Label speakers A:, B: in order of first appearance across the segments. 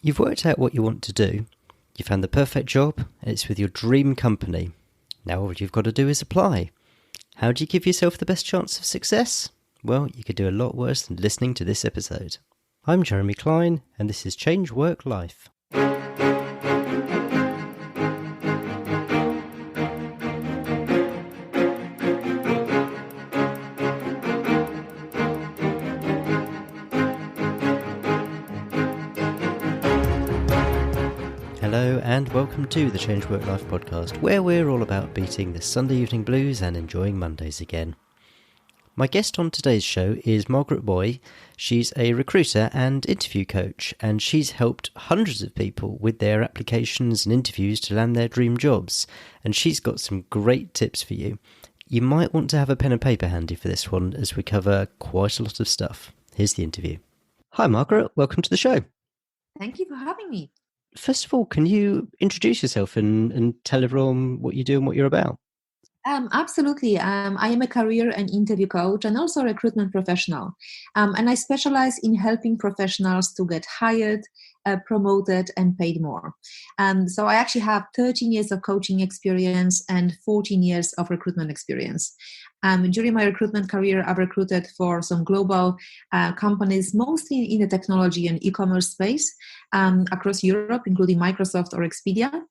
A: You've worked out what you want to do, you found the perfect job, and it's with your dream company. Now all you've got to do is apply. How do you give yourself the best chance of success? Well, you could do a lot worse than listening to this episode. I'm Jeremy Klein, and this is Change Work Life. Hello and welcome to the Change Work Life podcast, where we're all about beating the Sunday evening blues and enjoying Mondays again. My guest on today's show is Margaret Buj. She's a recruiter and interview coach, and she's helped hundreds of people with their applications and interviews to land their dream jobs. And she's got some great tips for you. You might want to have a pen and paper handy for this one, as we cover quite a lot of stuff. Here's the interview. Hi Margaret, welcome to the show.
B: Thank you for having me.
A: First of all, can you introduce yourself and tell everyone what you do and what you're about?
B: Absolutely. I am a career and interview coach and also a recruitment professional. And I specialize in helping professionals to get hired, promoted and paid more. So I actually have 13 years of coaching experience and 14 years of recruitment experience. During my recruitment career, I've recruited for some global companies, mostly in the technology and e-commerce space across Europe, including Microsoft or Expedia.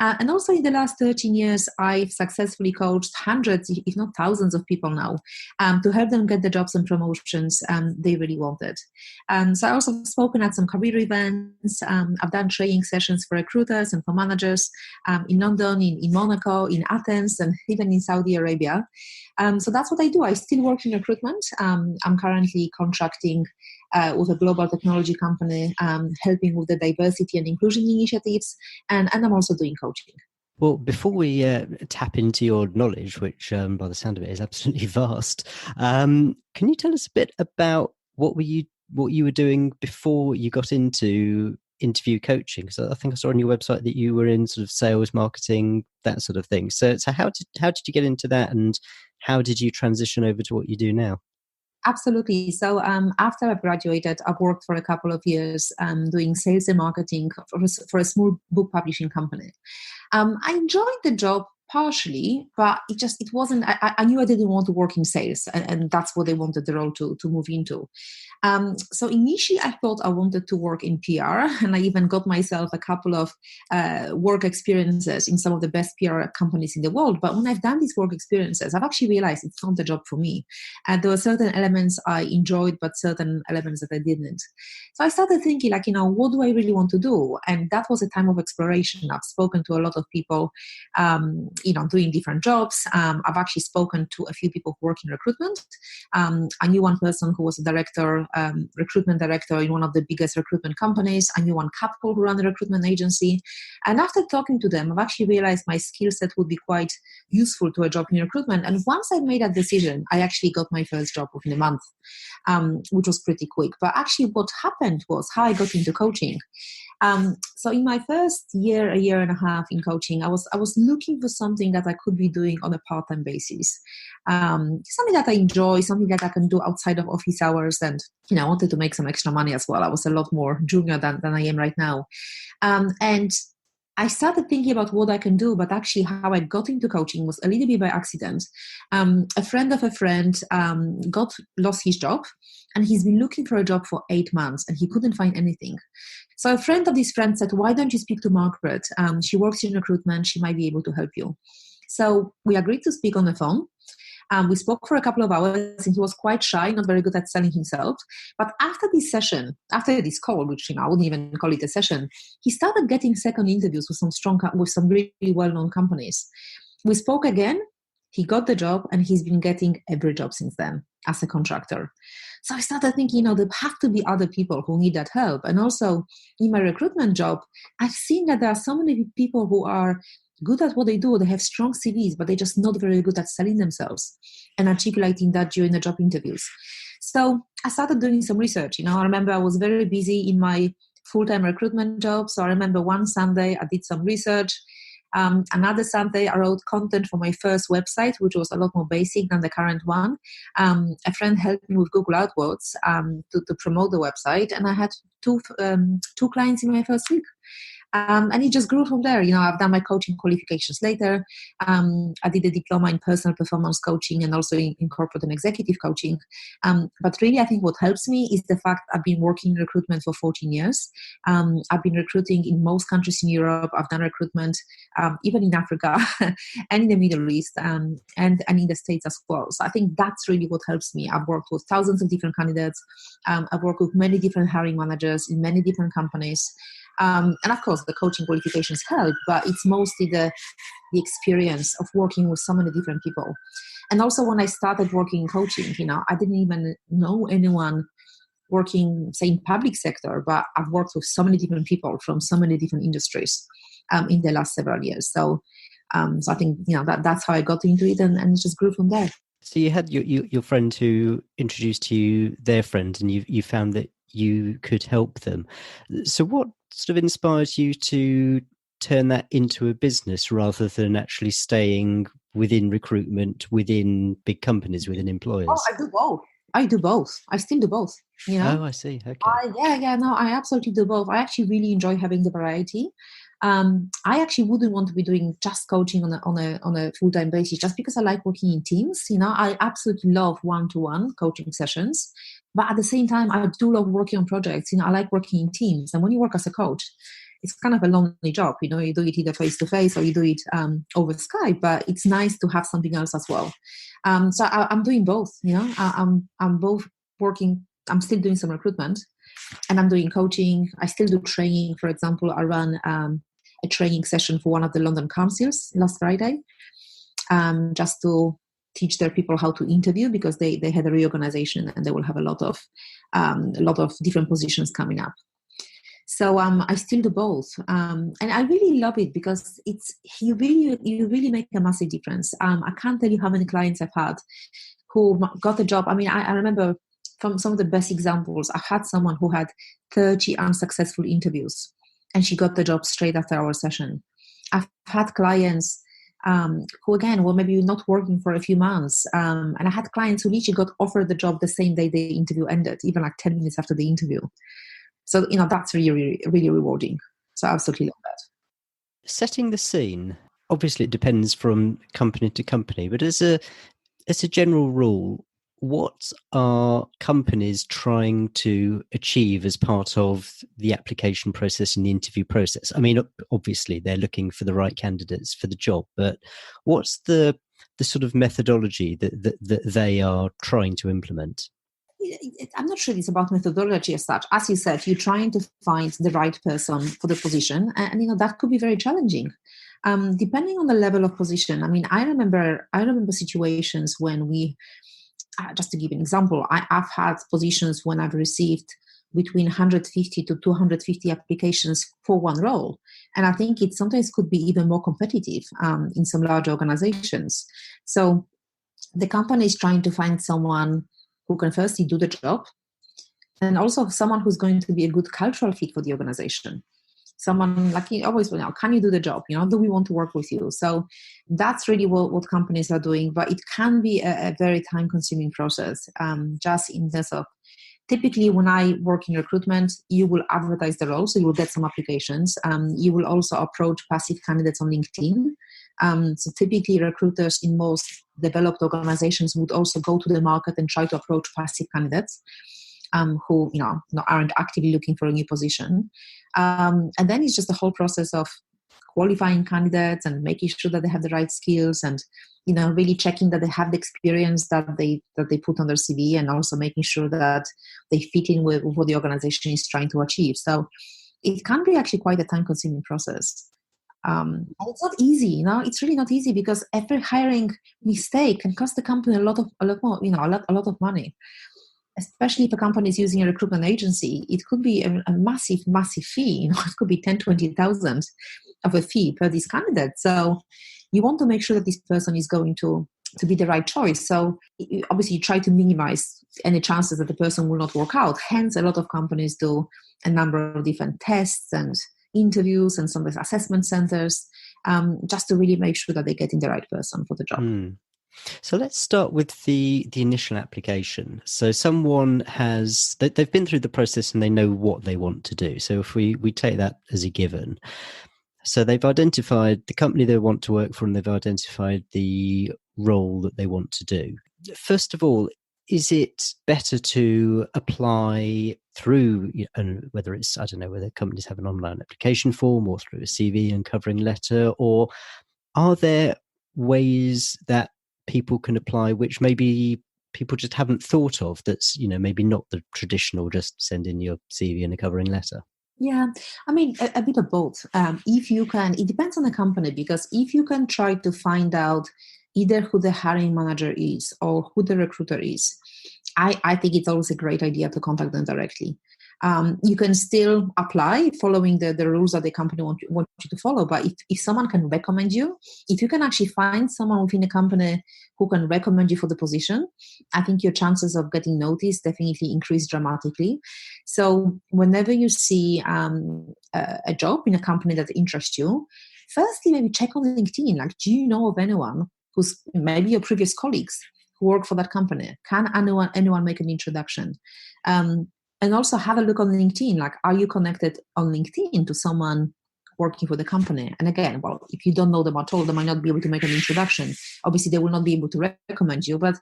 B: And also in the last 13 years, I've successfully coached hundreds, if not thousands of people now to help them get the jobs and promotions they really wanted. So I also have spoken at some career events. I've done training sessions for recruiters and for managers in London, in Monaco, in Athens, and even in Saudi Arabia. So that's what I do. I still work in recruitment. I'm currently contracting with a global technology company, helping with the diversity and inclusion initiatives, and I'm also doing coaching.
A: Well, before we tap into your knowledge, which by the sound of it is absolutely vast, can you tell us a bit about what you were doing before you got into interview coaching? Because I think I saw on your website that you were in sort of sales, marketing, that sort of thing. So how did you get into that, and how did you transition over to what you do now?
B: Absolutely. So after I graduated, I've worked for a couple of years doing sales and marketing for a small book publishing company. I enjoyed the job partially, but it wasn't, I knew I didn't want to work in sales, and that's what they wanted the role to move into. So initially I thought I wanted to work in PR, and I even got myself a couple of work experiences in some of the best PR companies in the world. But when I've done these work experiences, I've actually realized it's not the job for me. There were certain elements I enjoyed, but certain elements that I didn't. So I started thinking, what do I really want to do? And that was a time of exploration. I've spoken to a lot of people, doing different jobs. I've actually spoken to a few people who work in recruitment. I knew one person who was a director, recruitment director in one of the biggest recruitment companies. I knew one couple who ran a recruitment agency. And after talking to them, I've actually realized my skill set would be quite useful to a job in recruitment. And once I made that decision, I actually got my first job within a month, which was pretty quick. But actually what happened was how I got into coaching. So in my first year, a year and a half in coaching, I was looking for something that I could be doing on a part-time basis, something that I enjoy, something that I can do outside of office hours. And, I wanted to make some extra money as well. I was a lot more junior than I am right now. And I started thinking about what I can do, but actually how I got into coaching was a little bit by accident. A friend of a friend lost his job, and he's been looking for a job for 8 months, and he couldn't find anything. So a friend of this friend said, why don't you speak to Margaret? She works in recruitment. She might be able to help you. So we agreed to speak on the phone. We spoke for a couple of hours, and he was quite shy, not very good at selling himself. But after this session, after this call, which I wouldn't even call it a session, he started getting second interviews with some really well-known companies. We spoke again. He got the job, and he's been getting every job since then as a contractor. So I started thinking, there have to be other people who need that help. And also in my recruitment job, I've seen that there are so many people who are good at what they do. They have strong CVs, but they're just not very good at selling themselves and articulating that during the job interviews. So I started doing some research. I remember I was very busy in my full-time recruitment job. So I remember one Sunday I did some research. Another Sunday, I wrote content for my first website, which was a lot more basic than the current one. A friend helped me with Google AdWords to promote the website, and I had two clients in my first week. And it just grew from there. I've done my coaching qualifications later. I did a diploma in personal performance coaching and also in corporate and executive coaching. But really, I think what helps me is the fact I've been working in recruitment for 14 years. I've been recruiting in most countries in Europe. I've done recruitment even in Africa and in the Middle East and in the States as well. So I think that's really what helps me. I've worked with thousands of different candidates. I've worked with many different hiring managers in many different companies. And of course, the coaching qualifications help, but it's mostly the experience of working with so many different people. And also, when I started working in coaching, I didn't even know anyone working, say, in public sector, but I've worked with so many different people from so many different industries in the last several years. So I think that's how I got into it, and it just grew from there.
A: So you had your friend who introduced you their friend, and you found that you could help them. So what sort of inspired you to turn that into a business rather than actually staying within recruitment, within big companies, within employers?
B: Oh, I do both. I still do both.
A: Oh, I see. Okay.
B: I absolutely do both. I actually really enjoy having the variety. I actually wouldn't want to be doing just coaching on a full-time basis just because I like working in teams. I absolutely love one-to-one coaching sessions, but at the same time, I do love working on projects. I like working in teams, and when you work as a coach, it's kind of a lonely job. You do it either face-to-face or you do it over Skype, but it's nice to have something else as well. So I'm doing both. I'm both working. I'm still doing some recruitment, and I'm doing coaching. I still do training. For example, I ran a training session for one of the London councils last Friday, just to teach their people how to interview, because they had a reorganization and they will have a lot of different positions coming up. So I still do both, and I really love it because you really make a massive difference. I can't tell you how many clients I've had who got a job. I mean, I remember from some of the best examples. I've had someone who had 30 unsuccessful interviews, and she got the job straight after our session. I've had clients who, again, were maybe not working for a few months, and I had clients who literally got offered the job the same day the interview ended, even like 10 minutes after the interview. So, that's really, really, really rewarding. So I absolutely love that.
A: Setting the scene, obviously it depends from company to company, but as a general rule, what are companies trying to achieve as part of the application process and the interview process? I mean, obviously they're looking for the right candidates for the job, but what's the sort of methodology that they are trying to implement?
B: I'm not sure it's about methodology as such. As you said, you're trying to find the right person for the position, and that could be very challenging. Depending on the level of position. I mean, I remember situations when we, just to give an example, I've had positions when I've received between 150 to 250 applications for one role. And I think it sometimes could be even more competitive in some large organizations. So the company is trying to find someone who can firstly do the job, and also someone who's going to be a good cultural fit for the organization. Someone like you always, can you do the job? Do we want to work with you? So that's really what companies are doing, but it can be a very time-consuming process. Just in terms of, typically when I work in recruitment, you will advertise the role, so you will get some applications. You will also approach passive candidates on LinkedIn. So typically recruiters in most developed organizations would also go to the market and try to approach passive candidates who aren't actively looking for a new position. And then it's just the whole process of qualifying candidates and making sure that they have the right skills, and really checking that they have the experience that they put on their CV, and also making sure that they fit in with what the organization is trying to achieve. So it can be actually quite a time-consuming process. And it's not easy, it's really not easy, because every hiring mistake can cost the company a lot of money. Especially if a company is using a recruitment agency, it could be a massive fee. It could be 10,000-20,000 of a fee per this candidate. So you want to make sure that this person is going to be the right choice. So obviously you try to minimize any chances that the person will not work out. Hence, a lot of companies do a number of different tests and interviews and some assessment centers. just to really make sure that they're getting the right person for the job.
A: So let's start with the initial application. So someone they've been through the process and they know what they want to do. So if we take that as a given, so they've identified the company they want to work for and they've identified the role that they want to do. First of all, is it better to apply through, whether it's, I don't know, whether companies have an online application form or through a CV and covering letter, or are there ways that people can apply which maybe people just haven't thought of, that's, maybe not the traditional, just send in your CV and a covering letter?
B: Yeah, I mean, a bit of both. If you can, it depends on the company, because if you can try to find out either who the hiring manager is or who the recruiter is, I think it's always a great idea to contact them directly. You can still apply following the rules that the company want you to follow. But if someone can recommend you, if you can actually find someone within a company who can recommend you for the position, I think your chances of getting noticed definitely increase dramatically. So whenever you see a job in a company that interests you, firstly, maybe check on LinkedIn. Like, do you know of anyone who's maybe your previous colleagues who work for that company? Can anyone make an introduction? And also have a look on LinkedIn. Like, are you connected on LinkedIn to someone working for the company? And again, well, if you don't know them at all, they might not be able to make an introduction. Obviously, they will not be able to recommend you, but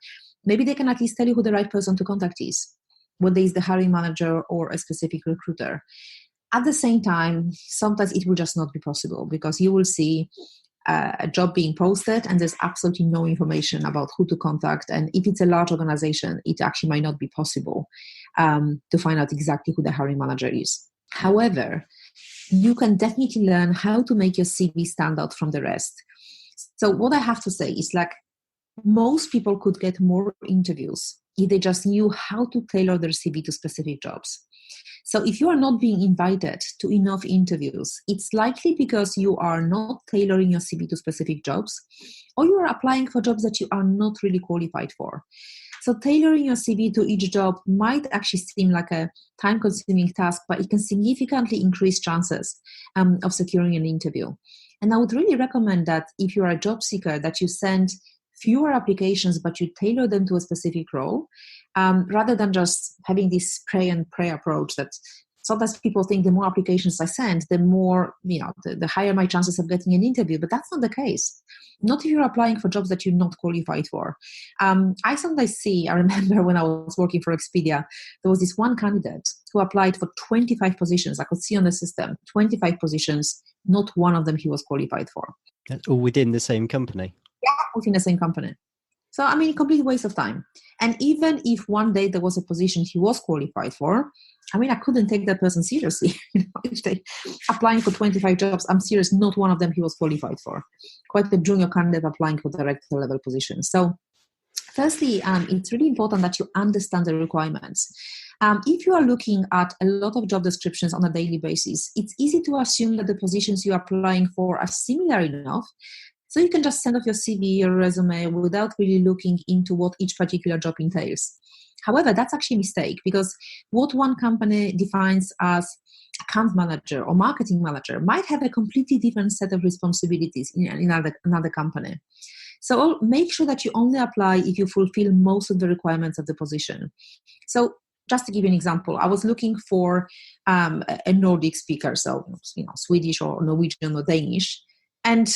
B: maybe they can at least tell you who the right person to contact is, whether it's the hiring manager or a specific recruiter. At the same time, sometimes it will just not be possible, because you will see a job being posted and there's absolutely no information about who to contact. And if it's a large organization, it actually might not be possible to find out exactly who the hiring manager is. However, you can definitely learn how to make your CV stand out from the rest. So what I have to say is, like, most people could get more interviews if they just knew how to tailor their CV to specific jobs. So if you are not being invited to enough interviews, it's likely because you are not tailoring your CV to specific jobs, or you are applying for jobs that you are not really qualified for. So tailoring your CV to each job might actually seem like a time-consuming task, but it can significantly increase chances of securing an interview. And I would really recommend that if you are a job seeker, that you send fewer applications, but you tailor them to a specific role, rather than just having this spray and pray approach that sometimes people think the more applications I send, the more, the higher my chances of getting an interview. But that's not the case. Not if you're applying for jobs that you're not qualified for. I sometimes I remember when I was working for Expedia, there was this one candidate who applied for 25 positions. I could see on the system, 25 positions, not one of them he was qualified for.
A: That's all within the same company?
B: Yeah, within the same company. So, I mean, complete waste of time. And even if one day there was a position he was qualified for, I mean, I couldn't take that person seriously. If they applying for 25 jobs, I'm serious, not one of them he was qualified for. Quite the junior candidate applying for director level positions. So, firstly, it's really important that you understand the requirements. If you are looking at a lot of job descriptions on a daily basis, it's easy to assume that the positions you're applying for are similar enough, so you can just send off your CV, your resume, without really looking into what each particular job entails. However, that's actually a mistake, because what one company defines as account manager or marketing manager might have a completely different set of responsibilities in another company. So make sure that you only apply if you fulfill most of the requirements of the position. So just to give you an example, I was looking for a Nordic speaker, so Swedish or Norwegian or Danish. And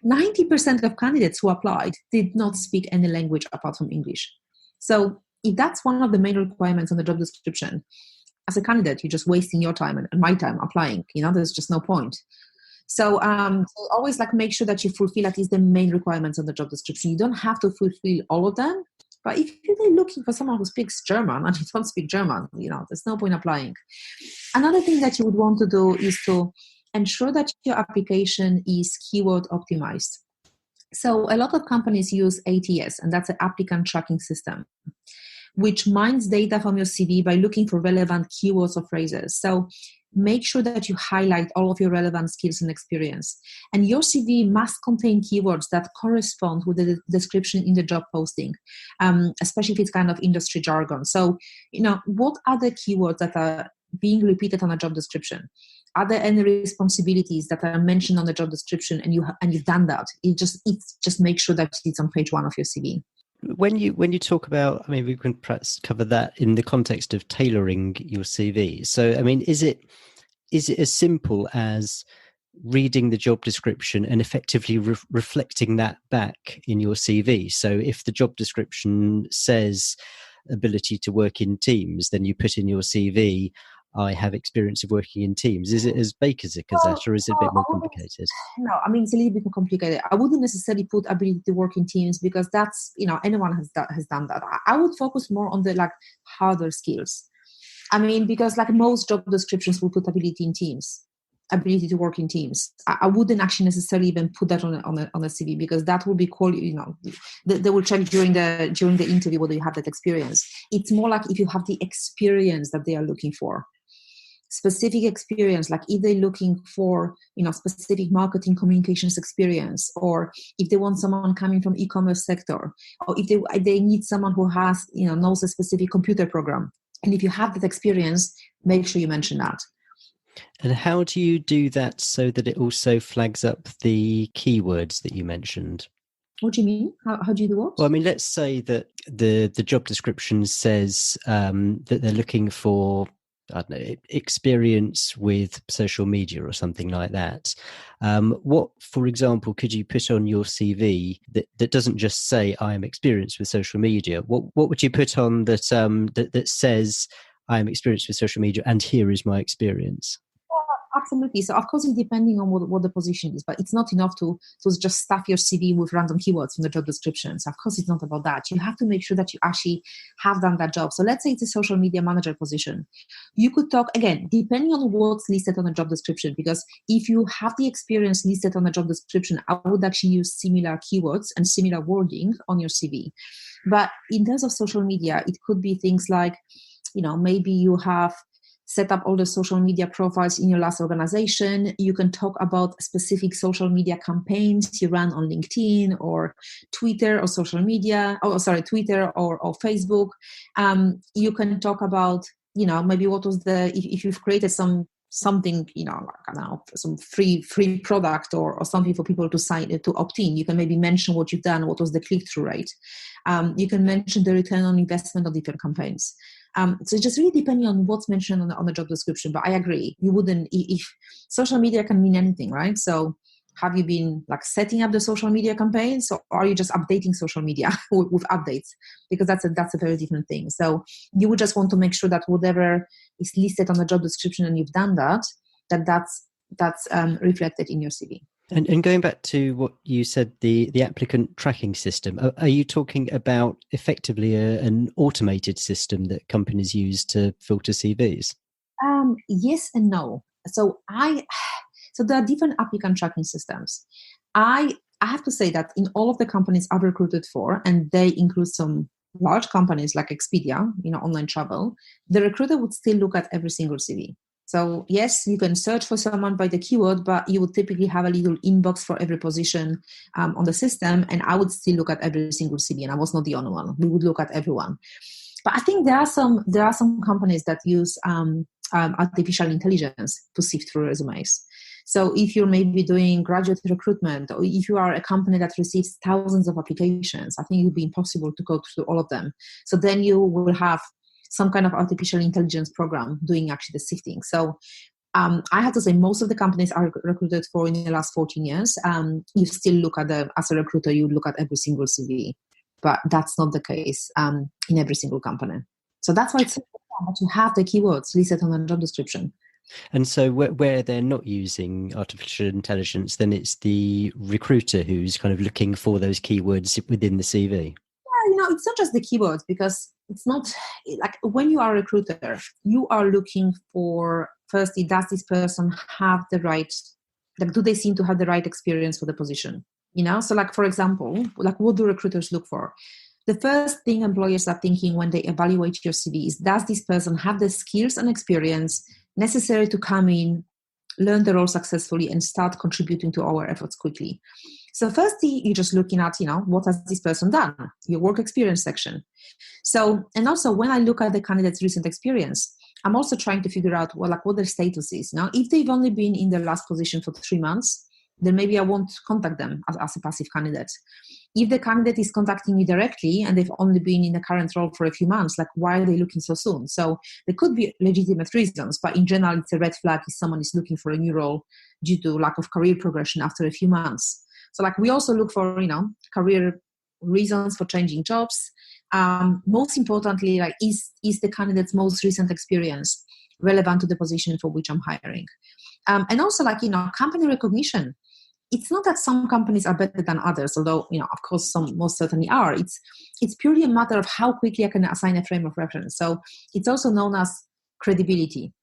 B: 90% of candidates who applied did not speak any language apart from English. So if that's one of the main requirements on the job description, as a candidate, you're just wasting your time and my time applying. There's just no point. So always make sure that you fulfill at least the main requirements on the job description. You don't have to fulfill all of them. But if you're looking for someone who speaks German and you don't speak German, there's no point applying. Another thing that you would want to do is to ensure that your application is keyword optimized. So a lot of companies use ATS, and that's an applicant tracking system, which mines data from your CV by looking for relevant keywords or phrases. So make sure that you highlight all of your relevant skills and experience. And your CV must contain keywords that correspond with the description in the job posting, especially if it's kind of industry jargon. So, what are the keywords that are being repeated on a job description? are there any responsibilities that are mentioned on the job description and you've done that? It just make sure that it's on page 1 of your CV.
A: When you talk about, I mean, we can perhaps cover that in the context of tailoring your CV. So, I mean, is it as simple as reading the job description and effectively reflecting that back in your CV? So if the job description says ability to work in teams, then you put in your CV, I have experience of working in teams. Is it as basic as that, or is it a bit more complicated?
B: No, I mean, it's a little bit more complicated. I wouldn't necessarily put ability to work in teams because that's, anyone has done that. I would focus more on the like harder skills. I mean, because like most job descriptions will put ability in teams, ability to work in teams. I wouldn't actually necessarily even put that on a CV because that will be they will check during the interview whether you have that experience. It's more like if you have the experience that they are looking for. Specific experience, like if they're looking for specific marketing communications experience, or if they want someone coming from e-commerce sector, or if they need someone who has knows a specific computer program, and if you have that experience, make sure you mention that.
A: And how do you do that so that it also flags up the keywords that you mentioned?
B: What do you mean? How do you do what?
A: Well, I mean, let's say that the job description says that they're looking for, I don't know, experience with social media or something like that. What, for example, could you put on your CV that doesn't just say I am experienced with social media? What would you put on that that says I am experienced with social media and here is my experience?
B: Absolutely. So of course, it's depending on what the position is, but it's not enough to just stuff your CV with random keywords in the job description. So of course, it's not about that. You have to make sure that you actually have done that job. So let's say it's a social media manager position. You could talk, again, depending on what's listed on the job description, because if you have the experience listed on the job description, I would actually use similar keywords and similar wording on your CV. But in terms of social media, it could be things like, maybe you have set up all the social media profiles in your last organization. You can talk about specific social media campaigns you ran on LinkedIn or Twitter or Twitter or Facebook. You can talk about, maybe what was if you've created something, like, I don't know, some free product or something for people to opt in. You can maybe mention what you've done, what was the click-through rate. You can mention the return on investment of different campaigns. So just really depending on what's mentioned on the job description. But I agree, you wouldn't, if social media can mean anything, right? So have you been like setting up the social media campaigns, or are you just updating social media with updates? Because that's a very different thing. So you would just want to make sure that whatever is listed on the job description and you've done that's reflected in your CV.
A: And going back to what you said, the applicant tracking system, are you talking about effectively an automated system that companies use to filter CVs?
B: Yes and no. So there are different applicant tracking systems. I have to say that in all of the companies I've recruited for, and they include some large companies like Expedia, online travel, the recruiter would still look at every single CV. So yes, you can search for someone by the keyword, but you would typically have a little inbox for every position on the system, and I would still look at every single CV, and I was not the only one. We would look at everyone. But I think there are some companies that use artificial intelligence to sift through resumes. So if you're maybe doing graduate recruitment, or if you are a company that receives thousands of applications, I think it would be impossible to go through all of them. So then you will have some kind of artificial intelligence program doing actually the sifting. So I have to say, most of the companies I recruited for in the last 14 years, you still look at as a recruiter, you look at every single CV. But that's not the case in every single company. So that's why it's important that you have the keywords listed on the job description.
A: And so where they're not using artificial intelligence, then it's the recruiter who's kind of looking for those keywords within the CV.
B: Yeah, it's not just the keywords, because it's not like when you are a recruiter, you are looking for, firstly, does this person have the right, like, do they seem to have the right experience for the position? So like, for example, like, what do recruiters look for? The first thing employers are thinking when they evaluate your CV is, does this person have the skills and experience necessary to come in, learn the role successfully, and start contributing to our efforts quickly? So firstly, you're just looking at, what has this person done? Your work experience section. So, and also when I look at the candidate's recent experience, I'm also trying to figure out what their status is. Now, if they've only been in their last position for 3 months, then maybe I won't contact them as a passive candidate. If the candidate is contacting me directly and they've only been in the current role for a few months, why are they looking so soon? So there could be legitimate reasons, but in general, it's a red flag if someone is looking for a new role due to lack of career progression after a few months. So we also look for, career reasons for changing jobs. Most importantly, is the candidate's most recent experience relevant to the position for which I'm hiring? And also, company recognition. It's not that some companies are better than others, although, of course, some most certainly are. It's purely a matter of how quickly I can assign a frame of reference. So it's also known as credibility.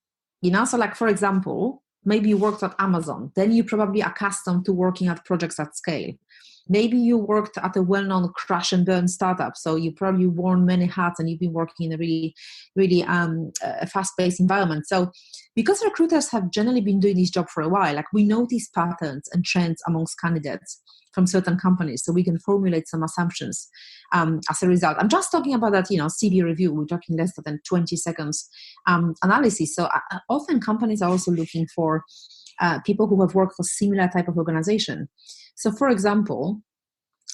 B: So for example, maybe you worked at Amazon, then you're probably accustomed to working at projects at scale. Maybe you worked at a well-known crash and burn startup, so you probably worn many hats and you've been working in a really, really fast-paced environment. So because recruiters have generally been doing this job for a while, we notice patterns and trends amongst candidates from certain companies, so we can formulate some assumptions as a result. I'm just talking about that, CV review. We're talking less than 20 seconds analysis. So often companies are also looking for people who have worked for similar type of organization. So, for example,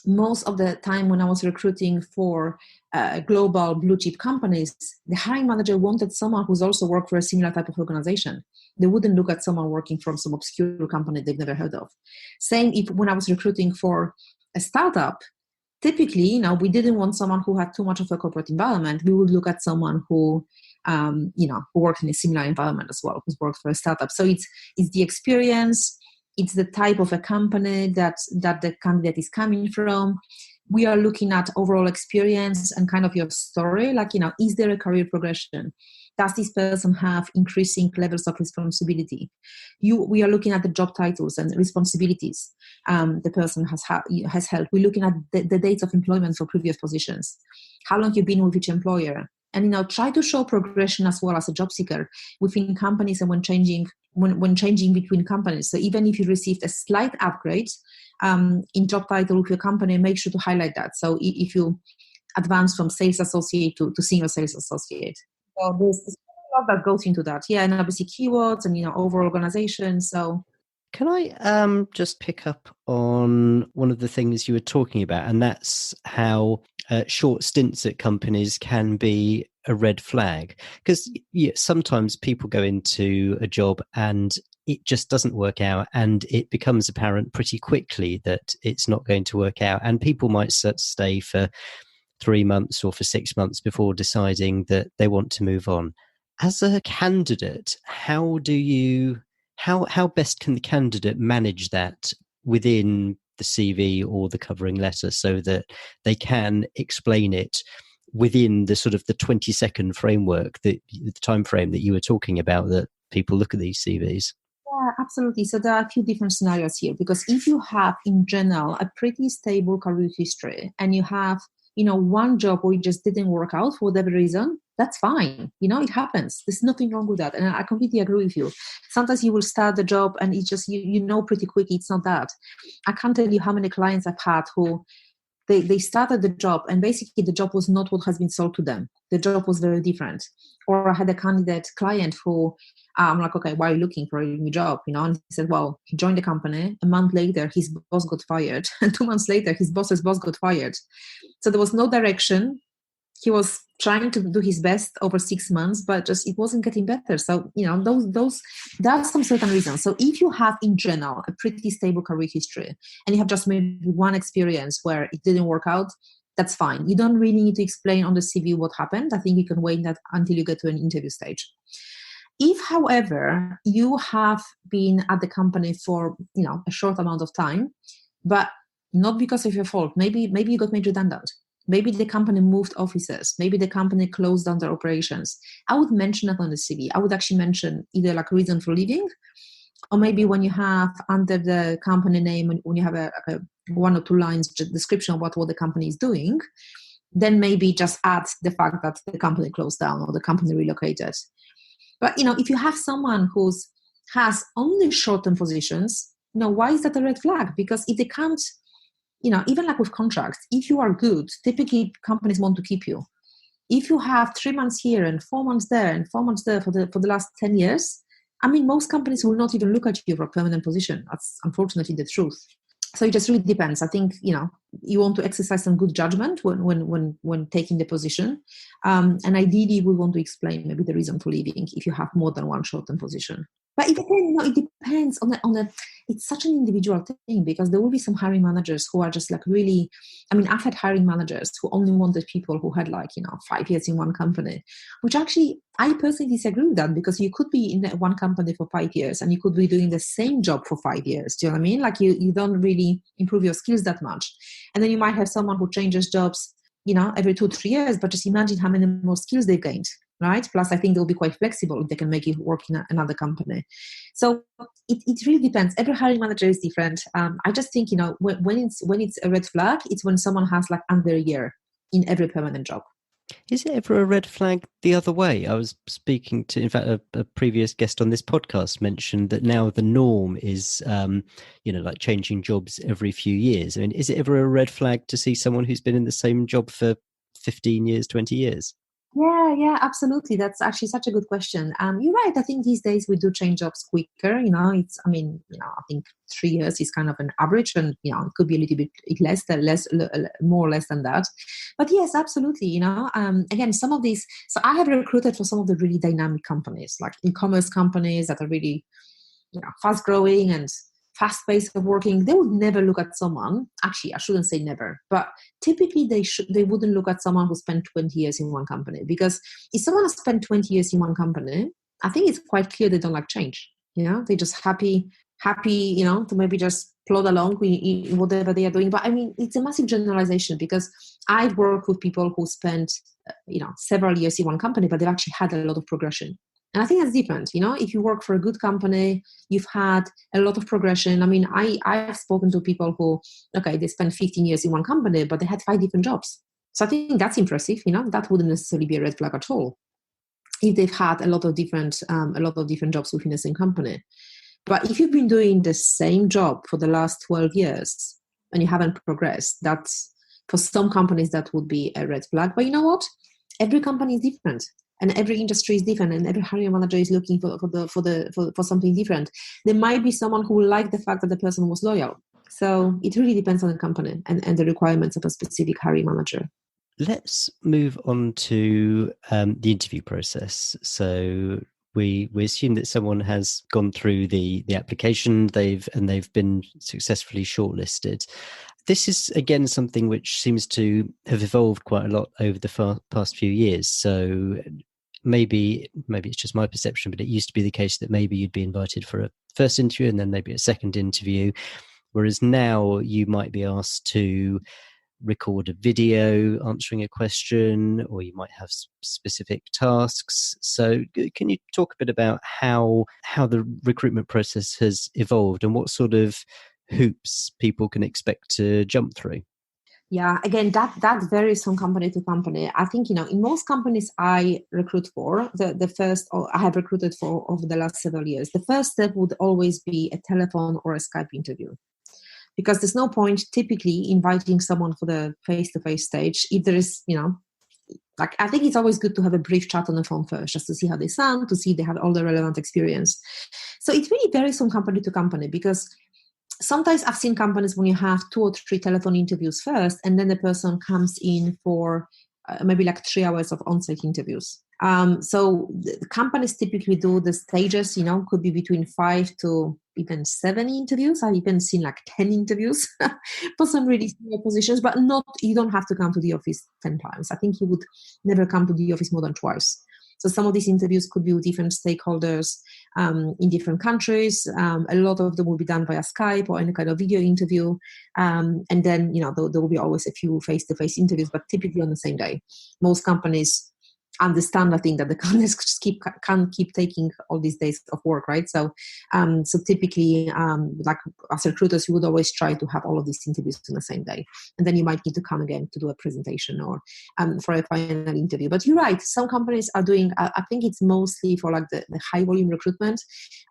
B: most of the time when I was recruiting for global blue chip companies, the hiring manager wanted someone who's also worked for a similar type of organization. They wouldn't look at someone working from some obscure company they've never heard of. Same if when I was recruiting for a startup, typically, we didn't want someone who had too much of a corporate environment. We would look at someone who who worked in a similar environment as well, who's worked for a startup. So it's the experience. It's the type of a company that the candidate is coming from. We are looking at overall experience and kind of your story. Is there a career progression? Does this person have increasing levels of responsibility? We are looking at the job titles and responsibilities the person has held. We're looking at the dates of employment for previous positions. How long you've been with each employer? And try to show progression as well as a job seeker within companies and when changing between companies. So even if you received a slight upgrade in job title with your company, make sure to highlight that. So if you advance from sales associate to senior sales associate. So there's a lot that goes into that. Yeah, and obviously keywords and overall organization. So
A: can I just pick up on one of the things you were talking about, and that's how short stints at companies can be a red flag? Because sometimes people go into a job and it just doesn't work out, and it becomes apparent pretty quickly that it's not going to work out, and people might stay for 3 months or for 6 months before deciding that they want to move on. As a candidate, how best can the candidate manage that within the CV or the covering letter so that they can explain it within the sort of the 20-second framework, the time frame that you were talking about, that people look at these CVs?
B: Yeah, absolutely. So there are a few different scenarios here, because if you have in general a pretty stable career history and you have one job where it just didn't work out for whatever reason, that's fine. It happens. There's nothing wrong with that. And I completely agree with you. Sometimes you will start the job and it's just, pretty quickly it's not that. I can't tell you how many clients I've had who they started the job and basically the job was not what has been sold to them. The job was very different. Or I had a client who I'm like, okay, why are you looking for a new job? And he said, well, he joined the company. A month later, his boss got fired. And 2 months later, his boss's boss got fired. So there was no direction. He was trying to do his best over 6 months, but just it wasn't getting better. So, those there are some certain reasons. So if you have in general a pretty stable career history and you have just maybe one experience where it didn't work out, that's fine. You don't really need to explain on the CV what happened. I think you can wait that until you get to an interview stage. If, however, you have been at the company for a short amount of time, but not because of your fault, maybe you got made redundant. Maybe the company moved offices. Maybe the company closed down their operations. I would mention it on the CV. I would actually mention either reason for leaving, or maybe when you have under the company name, when you have a 1 or 2 lines description of what the company is doing, then maybe just add the fact that the company closed down or the company relocated. But, if you have someone who has only short-term positions, why is that a red flag? Because if they can't, even with contracts, if you are good, typically companies want to keep you. if you have 3 months here and 4 months there and 4 months there for the last 10 years, I mean, most companies will not even look at you for a permanent position. That's unfortunately the truth. So it just really depends. I think, you want to exercise some good judgment when taking the position. And ideally, we want to explain maybe the reason for leaving if you have more than one short-term position. But it depends on it's such an individual thing, because there will be some hiring managers who are just like really, I mean, I've had hiring managers who only wanted people who had 5 years in one company, which actually I personally disagree with that, because you could be in one company for 5 years and you could be doing the same job for 5 years. Do you know what I mean? Like you don't really improve your skills that much. And then you might have someone who changes jobs, every 2-3 years, but just imagine how many more skills they've gained. Right. Plus, I think they'll be quite flexible if they can make it work in another company. So it really depends. Every hiring manager is different. I just think, when it's a red flag, it's when someone has like under a year in every permanent job.
A: Is it ever a red flag the other way? I was speaking to, in fact, a previous guest on this podcast mentioned that now the norm is, like changing jobs every few years. I mean, is it ever a red flag to see someone who's been in the same job for 15 years, 20 years?
B: Yeah, absolutely. That's actually such a good question. You're right. I think these days we do change jobs quicker. I think 3 years is kind of an average, and it could be a little bit more or less than that. But yes, absolutely. Again, some of these. So I have recruited for some of the really dynamic companies, like e-commerce companies that are really, fast growing and fast pace of working. They would never look at someone. Actually, I shouldn't say never, but typically they wouldn't look at someone who spent 20 years in one company, because if someone has spent 20 years in one company, I think it's quite clear they don't like change. They're just happy, to maybe just plod along with whatever they are doing. But I mean, it's a massive generalization, because I've worked with people who spent, several years in one company, but they've actually had a lot of progression. And I think that's different. If you work for a good company, you've had a lot of progression. I mean, I've spoken to people who, they spent 15 years in one company, but they had 5 different jobs. So I think that's impressive. That wouldn't necessarily be a red flag at all if they've had a lot of different jobs within the same company. But if you've been doing the same job for the last 12 years and you haven't progressed, that's, for some companies, that would be a red flag. But you know what? Every company is different. And every industry is different, and every hiring manager is looking for something different. There might be someone who will like the fact that the person was loyal. So it really depends on the company and the requirements of a specific hiring manager.
A: Let's move on to the interview process. So we assume that someone has gone through the application, they've been successfully shortlisted. This is, again, something which seems to have evolved quite a lot over the past few years. So maybe it's just my perception, but it used to be the case that maybe you'd be invited for a first interview and then maybe a second interview, whereas now you might be asked to record a video answering a question, or you might have specific tasks. So can you talk a bit about how the recruitment process has evolved and what sort of hoops people can expect to jump through?
B: Yeah, again, that varies from company to company. I think, in most companies I recruit for, the first, or I have recruited for over the last several years, the first step would always be a telephone or a Skype interview. Because there's no point typically inviting someone for the face-to-face stage if there is, I think it's always good to have a brief chat on the phone first, just to see how they sound, to see if they have all the relevant experience. So it really varies from company to company, because sometimes I've seen companies when you have 2 or 3 telephone interviews first, and then the person comes in for maybe 3 hours of on-site interviews. So the companies typically do the stages, could be between 5 to even 7 interviews. I've even seen 10 interviews for some really senior positions, but you don't have to come to the office 10 times. I think you would never come to the office more than twice. So some of these interviews could be with different stakeholders in different countries. A lot of them will be done via Skype or any kind of video interview. And then, there will be always a few face-to-face interviews, but typically on the same day. Most companies understand, I think, that the candidates just can't keep taking all these days of work, right? So typically, as recruiters, you would always try to have all of these interviews on the same day, and then you might need to come again to do a presentation or for a final interview. But you're right, some companies are doing. I think it's mostly for the high volume recruitment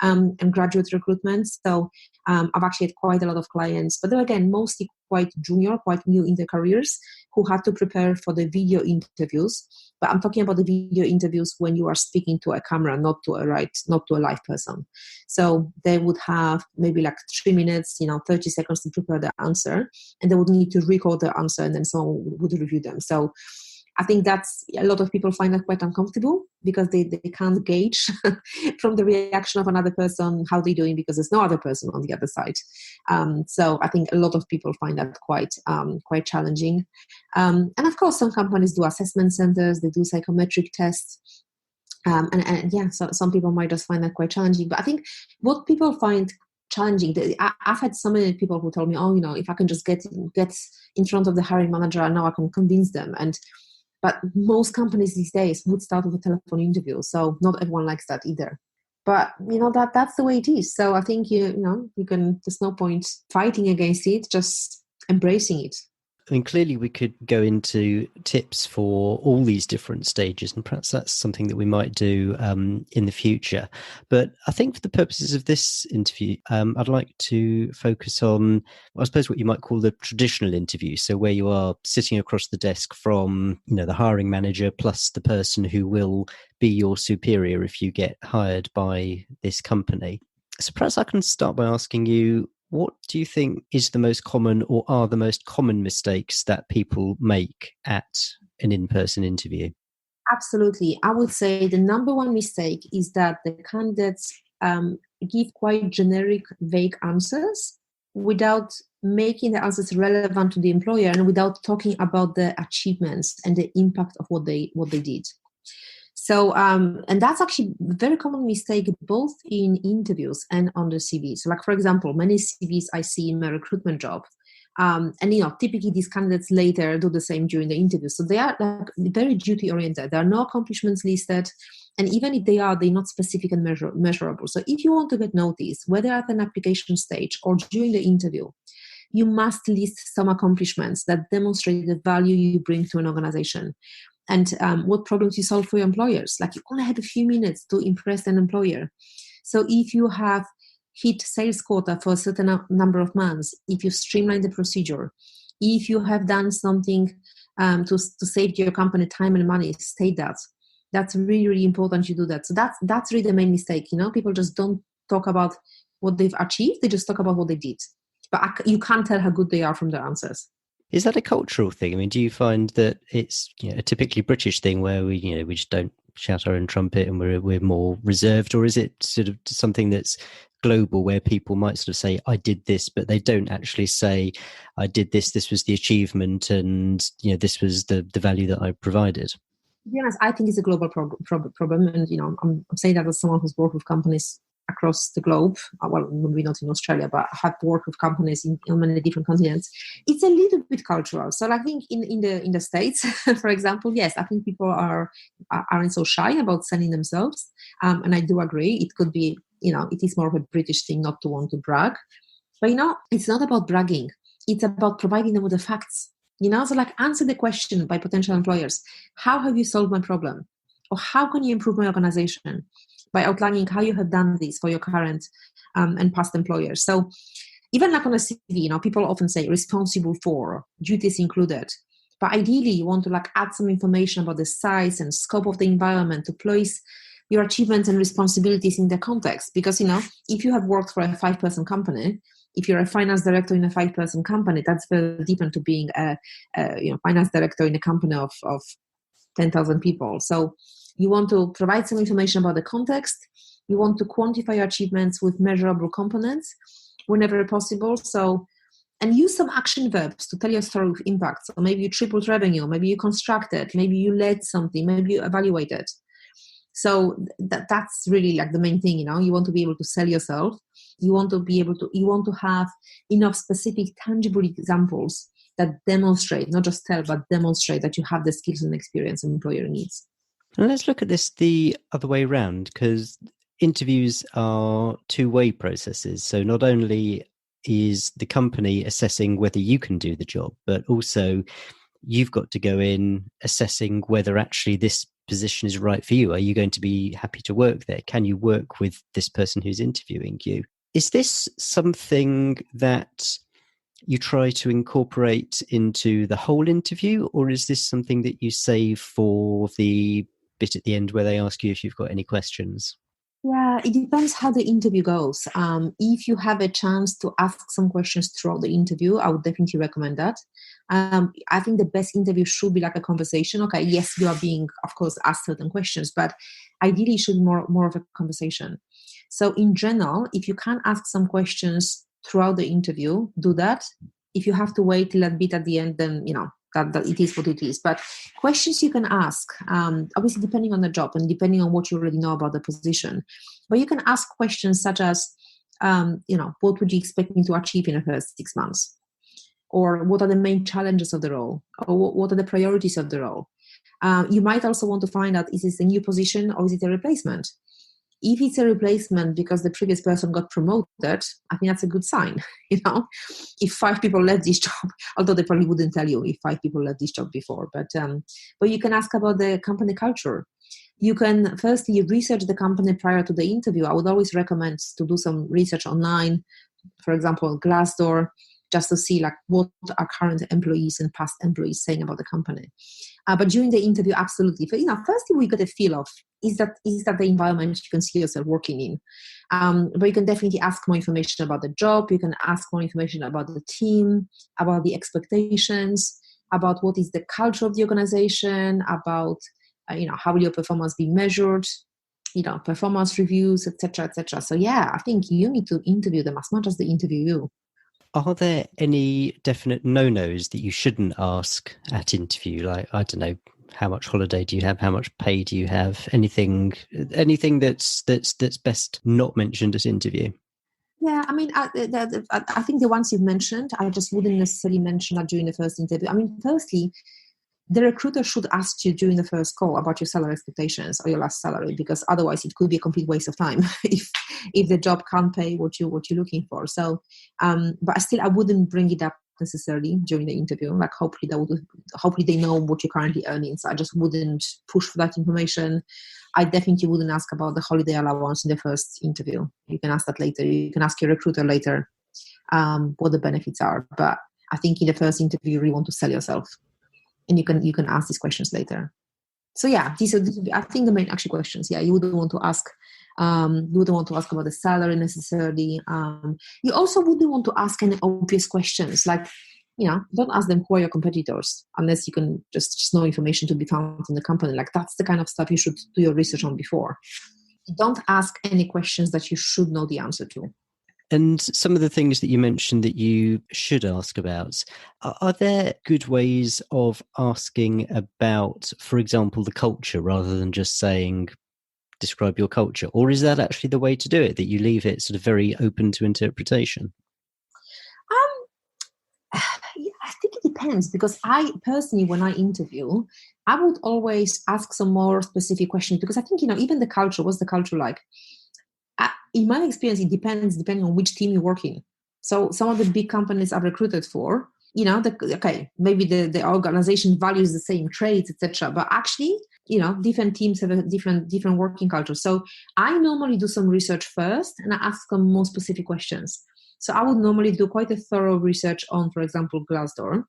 B: and graduate recruitment. So I've actually had quite a lot of clients, but they're again mostly quite junior, quite new in their careers, who had to prepare for the video interviews. But I'm talking about the video interviews when you are speaking to a camera, not to a live person. So they would have maybe like 3 minutes, 30 seconds to prepare the answer, and they would need to record the answer, and then someone would review them. So I think that's a lot of people find that quite uncomfortable because they can't gauge from the reaction of another person how they're doing because there's no other person on the other side. So I think a lot of people find that quite challenging. And of course, some companies do assessment centers, they do psychometric tests. So some people might just find that quite challenging. But I think what people find challenging, I've had so many people who told me, if I can just get in front of the hiring manager, I know I can convince them. But most companies these days would start with a telephone interview, so not everyone likes that either. But that's the way it is. So I think you can. There's no point fighting against it, just embracing it.
A: I mean, clearly we could go into tips for all these different stages, and perhaps that's something that we might do in the future. But I think for the purposes of this interview, I'd like to focus on, I suppose, what you might call the traditional interview. So where you are sitting across the desk from, the hiring manager plus the person who will be your superior if you get hired by this company. So perhaps I can start by asking you, what do you think is the most common or are the most common mistakes that people make at an in-person interview?
B: Absolutely. I would say the number one mistake is that the candidates give quite generic, vague answers without making the answers relevant to the employer and without talking about the achievements and the impact of what they did. So, and that's actually a very common mistake both in interviews and on the CV. So, like, for example, many CVs I see in my recruitment job, and typically these candidates later do the same during the interview. So they are like very duty oriented. There are no accomplishments listed, and even if they are, they're not specific and measurable. So if you want to get noticed, whether at an application stage or during the interview, you must list some accomplishments that demonstrate the value you bring to an organization. And what problems you solve for your employers. Like, you only have a few minutes to impress an employer. So if you have hit sales quota for a certain number of months, if you streamline the procedure, if you have done something to save your company time and money, state that. That's really, really important you do that. So that's really the main mistake. People just don't talk about what they've achieved. They just talk about what they did. But you can't tell how good they are from their answers.
A: Is that a cultural thing? I mean, do you find that it's a typically British thing where we just don't shout our own trumpet and we're more reserved, or is it sort of something that's global where people might sort of say, I did this, but they don't actually say, I did this, this was the achievement, and this was the value that I provided?
B: To be honest, I think it's a global problem, and I'm saying that as someone who's worked with companies across the globe. Well, maybe not in Australia, but I have worked with companies in many different continents. It's a little bit cultural. So I think in the States, for example, yes, I think people aren't so shy about selling themselves, and I do agree. It could be, it is more of a British thing not to want to brag, but it's not about bragging. It's about providing them with the facts. So like, answer the question by potential employers: how have you solved my problem, or how can you improve my organization? By outlining how you have done this for your current and past employers. So even like on a CV, people often say responsible for, duties included. But ideally, you want to like add some information about the size and scope of the environment to place your achievements and responsibilities in the context. Because, if you have worked for a 5-person company, if you're a finance director in a 5-person company, that's very different to being a finance director in a company of 10,000 people. So you want to provide some information about the context. You want to quantify your achievements with measurable components whenever possible. So, and use some action verbs to tell your story with impact. So maybe you tripled revenue, maybe you constructed, maybe you led something, maybe you evaluated. So that's really like the main thing. You want to be able to sell yourself. You want to have enough specific, tangible examples that demonstrate, not just tell, but demonstrate that you have the skills and experience an employer needs.
A: And let's look at this the other way around, because interviews are two-way processes. So not only is the company assessing whether you can do the job, but also you've got to go in assessing whether actually this position is right for you. Are you going to be happy to work there? Can you work with this person who's interviewing you? Is this something that you try to incorporate into the whole interview, or is this something that you save for the bit at the end where they ask you if you've got any questions?
B: Yeah, it depends how the interview goes. If you have a chance to ask some questions throughout the interview, I would definitely recommend that. I think the best interview should be like a conversation. Okay, yes, you are being, of course, asked certain questions, but ideally it should be more of a conversation. So in general, if you can ask some questions throughout the interview, do that. If you have to wait till a bit at the end, then, that it is what it is. But questions you can ask, obviously depending on the job and depending on what you already know about the position. But you can ask questions such as, what would you expect me to achieve in the first 6 months? Or what are the main challenges of the role? Or what are the priorities of the role? You might also want to find out, is this a new position or is it a replacement? If it's a replacement because the previous person got promoted, I think that's a good sign. If 5 people left this job, although they probably wouldn't tell you if 5 people left this job before, but you can ask about the company culture. You can firstly research the company prior to the interview. I would always recommend to do some research online, for example, Glassdoor, just to see like what are current employees and past employees saying about the company. But during the interview, absolutely. Firstly, we got a feel of, is that the environment you can see yourself working in? But you can definitely ask more information about the job. You can ask more information about the team, about the expectations, about what is the culture of the organization, about how will your performance be measured, performance reviews, etc., etc. So yeah, I think you need to interview them as much as they interview you.
A: Are there any definite no-nos that you shouldn't ask at interview? Like, I don't know, how much holiday do you have? How much pay do you have? Anything that's best not mentioned at interview?
B: Yeah, I mean, I think the ones you've mentioned, I just wouldn't necessarily mention that during the first interview. I mean, firstly, the recruiter should ask you during the first call about your salary expectations or your last salary, because otherwise it could be a complete waste of time if the job can't pay what you're looking for. So, but still, I wouldn't bring it up necessarily during the interview. Like, hopefully they know what you're currently earning. So I just wouldn't push for that information. I definitely wouldn't ask about the holiday allowance in the first interview. You can ask that later. You can ask your recruiter later what the benefits are. But I think in the first interview, you really want to sell yourself. And you can ask these questions later. So yeah, these are I think the main actual questions. Yeah, you wouldn't want to ask. You wouldn't want to ask about the salary necessarily. You also wouldn't want to ask any obvious questions like, don't ask them who are your competitors unless you can just know information to be found in the company. Like, that's the kind of stuff you should do your research on before. Don't ask any questions that you should know the answer to.
A: And some of the things that you mentioned that you should ask about, are there good ways of asking about, for example, the culture, rather than just saying, describe your culture? Or is that actually the way to do it, that you leave it sort of very open to interpretation?
B: Yeah, I think it depends, because I personally, when I interview, I would always ask some more specific questions, because I think, even the culture, what's the culture like? In my experience, it depends depending on which team you work in. So some of the big companies I've recruited for, maybe the organization values the same traits, etc. But actually, different teams have a different working culture. So I normally do some research first and I ask them more specific questions. So I would normally do quite a thorough research on, for example, Glassdoor.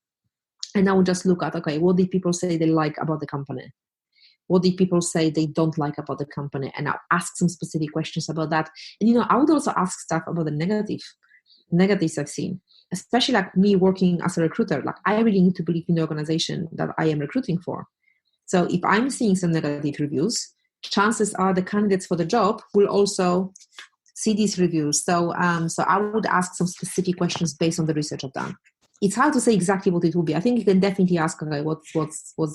B: And I would just look at, okay, what did people say they like about the company? What did people say they don't like about the company? And I'll ask some specific questions about that. And, I would also ask stuff about the negatives I've seen, especially like me working as a recruiter. Like, I really need to believe in the organization that I am recruiting for. So if I'm seeing some negative reviews, chances are the candidates for the job will also see these reviews. So I would ask some specific questions based on the research I've done. It's hard to say exactly what it will be. I think you can definitely ask, okay, what's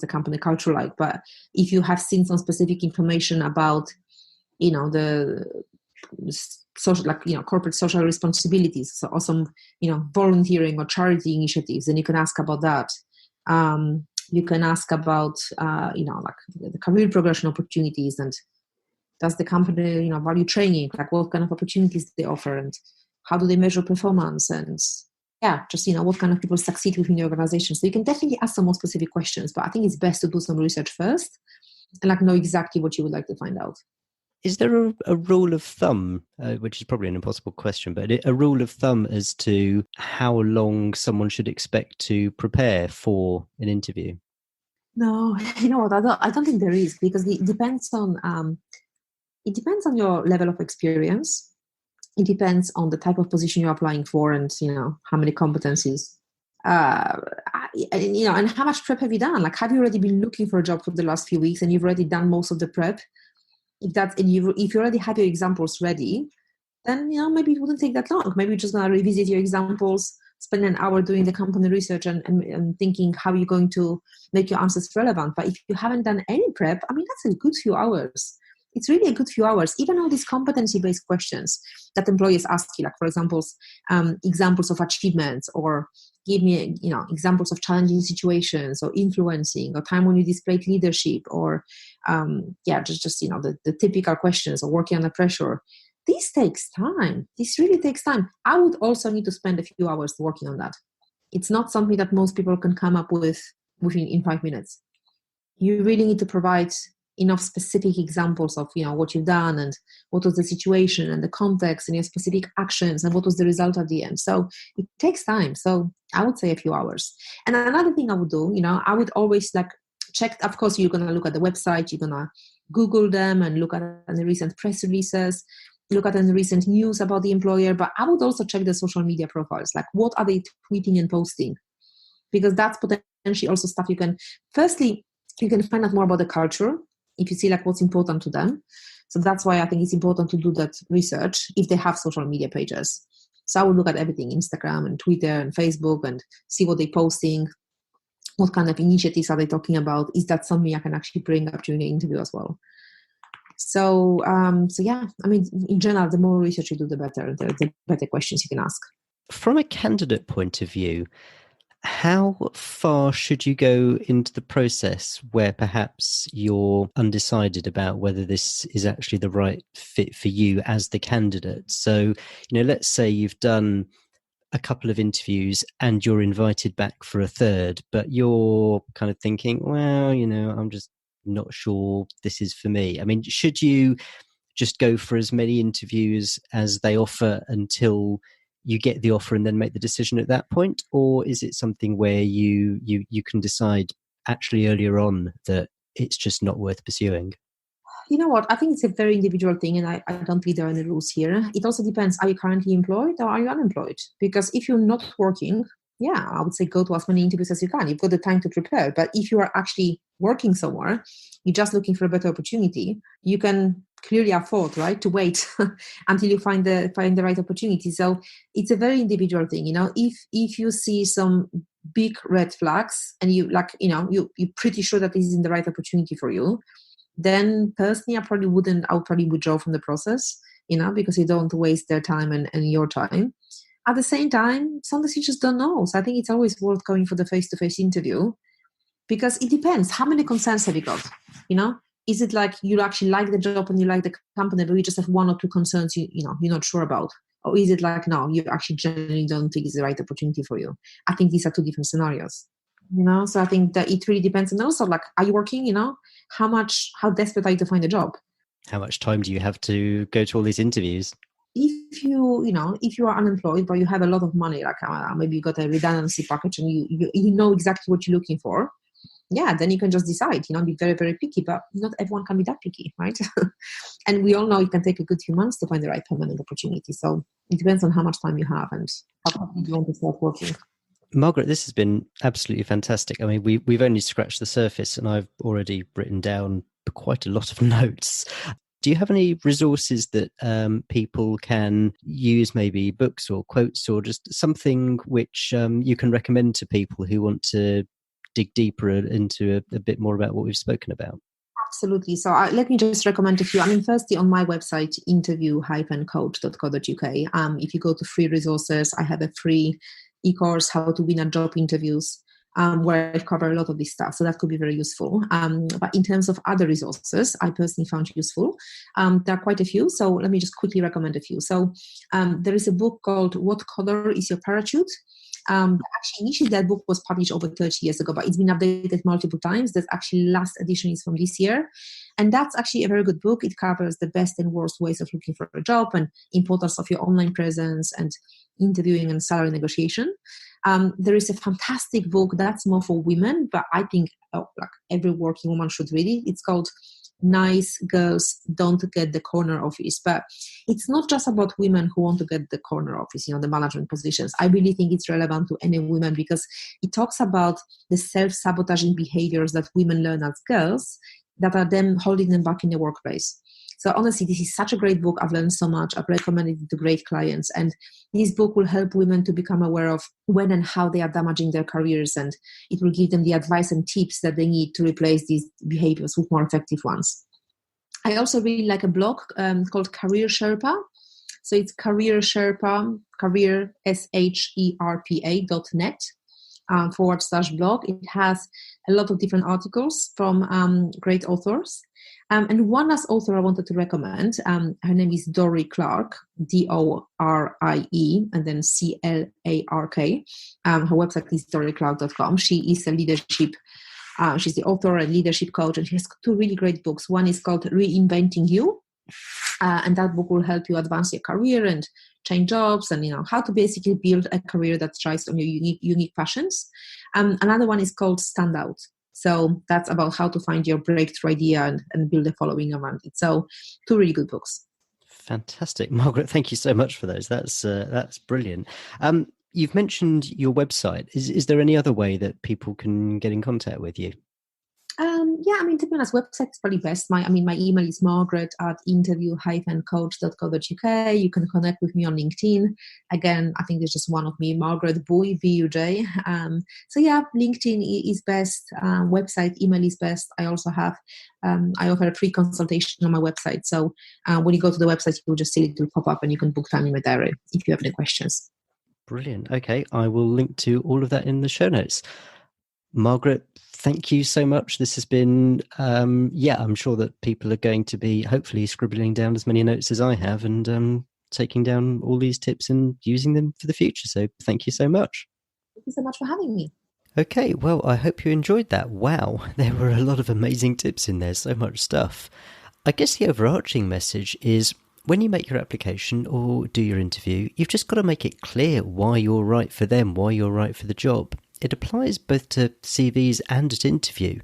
B: the company culture like? But if you have seen some specific information about, the social, corporate social responsibilities, or some, volunteering or charity initiatives, then you can ask about that. You can ask about, like the career progression opportunities, and does the company, value training? Like, what kind of opportunities do they offer, and how do they measure performance? And yeah, just, what kind of people succeed within the organization. So you can definitely ask some more specific questions, but I think it's best to do some research first and know exactly what you would like to find out.
A: Is there a rule of thumb, which is probably an impossible question, but a rule of thumb as to how long someone should expect to prepare for an interview?
B: No, you know what? I don't think there is, because it depends on your level of experience. It depends on the type of position you're applying for, and how many competencies. And how much prep have you done? Like, have you already been looking for a job for the last few weeks and you've already done most of the prep? If you already have your examples ready, then maybe it wouldn't take that long. Maybe you're just gonna revisit your examples, spend an hour doing the company research and thinking how you're going to make your answers relevant. But if you haven't done any prep, I mean, that's a good few hours. It's really a good few hours. Even all these competency-based questions that employers ask you, like, for example, examples of achievements, or give me, examples of challenging situations, or influencing, or time when you displayed leadership, or just the typical questions, or working under pressure. This takes time. This really takes time. I would also need to spend a few hours working on that. It's not something that most people can come up with in 5 minutes. You really need to provide enough specific examples of what you've done, and what was the situation and the context, and your specific actions, and what was the result at the end. So it takes time. So I would say a few hours. And another thing I would do, I would always check. Of course, you're going to look at the website, you're going to Google them and look at the recent press releases, look at the recent news about the employer. But I would also check the social media profiles, like what are they tweeting and posting, because that's potentially also stuff you can find out more about the culture if you see what's important to them. So that's why I think it's important to do that research if they have social media pages. So I would look at everything, Instagram and Twitter and Facebook, and see what they're posting, what kind of initiatives are they talking about. Is that something I can actually bring up during the interview as well? So yeah, I mean, in general, the more research you do, the better. The better questions you can ask.
A: From a candidate point of view, how far should you go into the process where perhaps you're undecided about whether this is actually the right fit for you as the candidate? So, let's say you've done a couple of interviews and you're invited back for a third, but you're kind of thinking, well, I'm just not sure this is for me. I mean, should you just go for as many interviews as they offer until you get the offer and then make the decision at that point? Or is it something where you can decide actually earlier on that it's just not worth pursuing?
B: You know what? I think it's a very individual thing, and I don't think there are any rules here. It also depends. Are you currently employed or are you unemployed? Because if you're not working, yeah, I would say go to as many interviews as you can. You've got the time to prepare. But if you are actually working somewhere, you're just looking for a better opportunity, you can clearly afford, right, to wait until you find the right opportunity. So it's a very individual thing. If you see some big red flags and you're pretty sure that this isn't the right opportunity for you, then personally, I would probably withdraw from the process, because you don't want to waste their time and your time. At the same time, sometimes you just don't know. So I think it's always worth going for the face-to-face interview, because it depends. How many concerns have you got? Is it like you actually like the job and you like the company, but you just have one or two concerns you're not sure about? Or is it like, no, you actually genuinely don't think it's the right opportunity for you? I think these are two different scenarios. So I think that it really depends. And also, are you working? How desperate are you to find a job?
A: How much time do you have to go to all these interviews?
B: If you are unemployed but you have a lot of money, maybe you got a redundancy package and you know exactly what you're looking for, yeah, then you can just decide, be very, very picky. But not everyone can be that picky, right? And we all know it can take a good few months to find the right permanent opportunity. So it depends on how much time you have and how quickly you want to start working.
A: Margaret, this has been absolutely fantastic. I mean, we've only scratched the surface, and I've already written down quite a lot of notes. Do you have any resources that people can use, maybe books or quotes, or just something which you can recommend to people who want to dig deeper into a bit more about what we've spoken about?
B: Absolutely. So let me just recommend a few. I mean, firstly, on my website, interview-coach.co.uk, if you go to free resources, I have a free e-course, How to Win at Job Interviews, where I cover a lot of this stuff. So that could be very useful. But in terms of other resources, I personally found useful. There are quite a few. So let me just quickly recommend a few. So there is a book called What Color is Your Parachute? Actually, initially that book was published over 30 years ago, but it's been updated multiple times. The actually last edition is from this year. And that's actually a very good book. It covers the best and worst ways of looking for a job and importance of your online presence and interviewing and salary negotiation. There is a fantastic book that's more for women, but I think like every working woman should read it. It's called Nice Girls Don't Get the Corner Office. But it's not just about women who want to get the corner office, the management positions. I really think it's relevant to any women because it talks about the self-sabotaging behaviors that women learn as girls that are them holding them back in the workplace. So honestly, this is such a great book. I've learned so much. I've recommended it to great clients. And this book will help women to become aware of when and how they are damaging their careers. And it will give them the advice and tips that they need to replace these behaviors with more effective ones. I also really like a blog called Career Sherpa. So it's Career Sherpa, career, SHERPA.net. /blog. It has a lot of different articles from great authors. And one last author I wanted to recommend, her name is Dorie Clark, DORIE, and then CLARK. Her website is dorieclark.com. She is a leadership, she's the author and leadership coach, and she has two really great books. One is called Reinventing You, and that book will help you advance your career and change jobs and how to basically build a career that thrives on your unique passions. Another one is called Stand Out. So that's about how to find your breakthrough idea and build a following around it. So two really good books.
A: Fantastic. Margaret, thank you so much for those. That's brilliant. You've mentioned your website. Is there any other way that people can get in contact with you?
B: To be honest, website is probably best. My email is margaret@interview-coach.co.uk. You can connect with me on LinkedIn. Again, I think there's just one of me, Margaret Buj, B-U-J. LinkedIn is best. Website, email is best. I also have, I offer a free consultation on my website. So when you go to the website, you'll just see it will pop up and you can book time in my diary if you have any questions.
A: Brilliant. Okay, I will link to all of that in the show notes. Margaret, thank you so much. This has been, I'm sure that people are going to be hopefully scribbling down as many notes as I have and taking down all these tips and using them for the future. So thank you so much.
B: Thank you so much for having me.
A: Okay, well, I hope you enjoyed that. Wow, there were a lot of amazing tips in there, so much stuff. I guess the overarching message is when you make your application or do your interview, you've just got to make it clear why you're right for them, why you're right for the job. It applies both to CVs and at interview.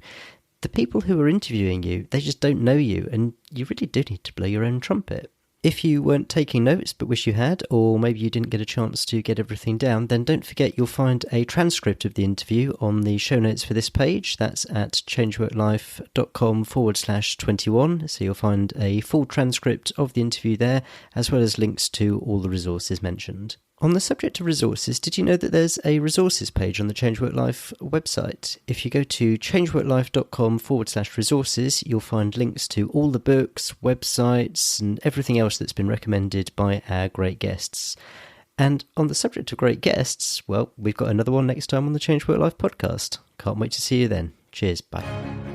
A: The people who are interviewing you, they just don't know you, and you really do need to blow your own trumpet. If you weren't taking notes but wish you had, or maybe you didn't get a chance to get everything down, then don't forget you'll find a transcript of the interview on the show notes for this page. That's at changeworklife.com/21. So you'll find a full transcript of the interview there, as well as links to all the resources mentioned. On the subject of resources, did you know that there's a resources page on the Change Work Life website? If you go to changeworklife.com/resources, you'll find links to all the books, websites, and everything else that's been recommended by our great guests. And on the subject of great guests, well, we've got another one next time on the Change Work Life podcast. Can't wait to see you then. Cheers. Bye.